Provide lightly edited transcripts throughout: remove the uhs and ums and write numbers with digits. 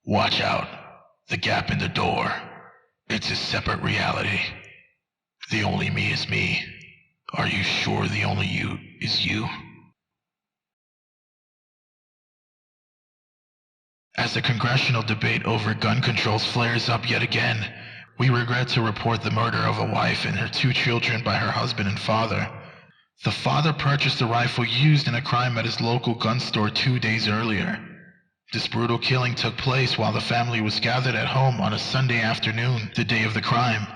Watch out. The gap in the door. It's a separate reality. The only me is me. Are you sure the only you is you? As the congressional debate over gun controls flares up yet again, we regret to report the murder of a wife and her 2 children by her husband and father. The father purchased a rifle used in a crime at his local gun store 2 days earlier. This brutal killing took place while the family was gathered at home on a Sunday afternoon, the day of the crime.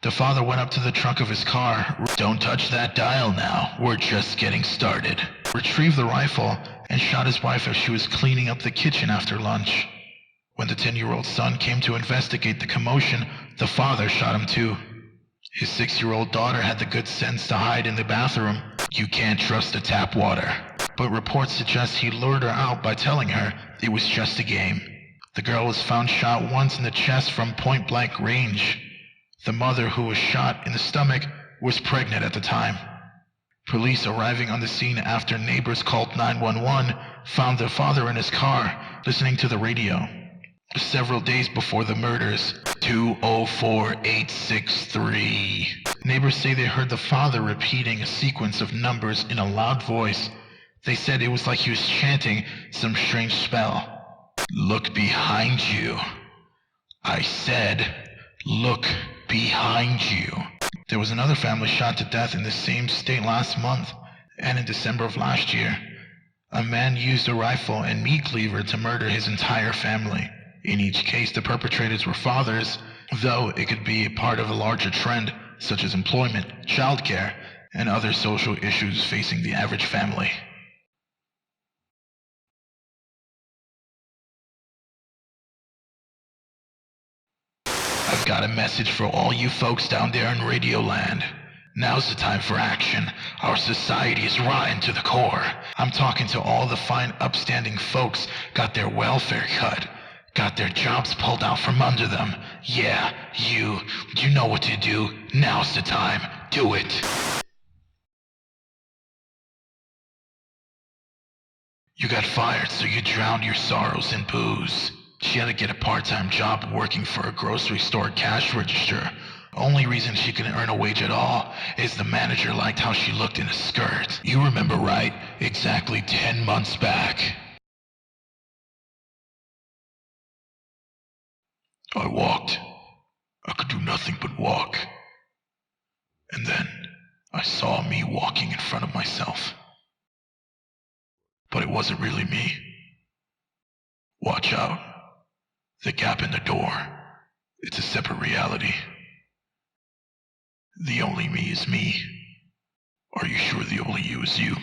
The father went up to the trunk of his car. "Don't touch that dial now, we're just getting started." Retrieved the rifle and shot his wife as she was cleaning up the kitchen after lunch. When the 10-year-old son came to investigate the commotion, the father shot him too. His 6-year-old daughter had the good sense to hide in the bathroom. You can't trust the tap water. But reports suggest he lured her out by telling her it was just a game. The girl was found shot once in the chest from point-blank range. The mother, who was shot in the stomach, was pregnant at the time. Police arriving on the scene after neighbors called 911 found their father in his car, listening to the radio. Several days before the murders, 204863. Neighbors say they heard the father repeating a sequence of numbers in a loud voice. They said it was like he was chanting some strange spell. Look behind you. I said, look behind you. There was another family shot to death in the same state last month, and in December of last year. A man used a rifle and meat cleaver to murder his entire family. In each case, the perpetrators were fathers, though it could be a part of a larger trend, such as employment, childcare, and other social issues facing the average family. I've got a message for all you folks down there in Radio Land. Now's the time for action. Our society is rotten to the core. I'm talking to all the fine upstanding folks got their welfare cut. Got their jobs pulled out from under them. Yeah, you know what to do. Now's the time. Do it. You got fired, so you drowned your sorrows in booze. She had to get a part-time job working for a grocery store cash register. Only reason she couldn't earn a wage at all is the manager liked how she looked in a skirt. You remember, right? Exactly 10 months back. I walked. I could do nothing but walk. And then I saw me walking in front of myself. But it wasn't really me. Watch out. The gap in the door. It's a separate reality. The only me is me. Are you sure the only you is you?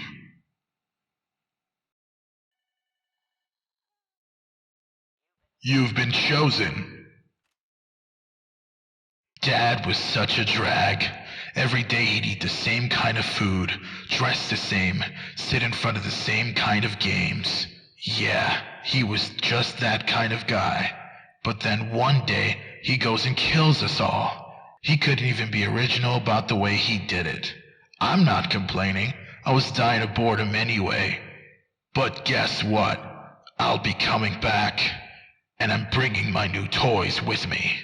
You've been chosen. Dad was such a drag. Every day he'd eat the same kind of food, dress the same, sit in front of the same kind of games. Yeah, he was just that kind of guy. But then one day, he goes and kills us all. He couldn't even be original about the way he did it. I'm not complaining. I was dying of boredom anyway. But guess what? I'll be coming back. And I'm bringing my new toys with me.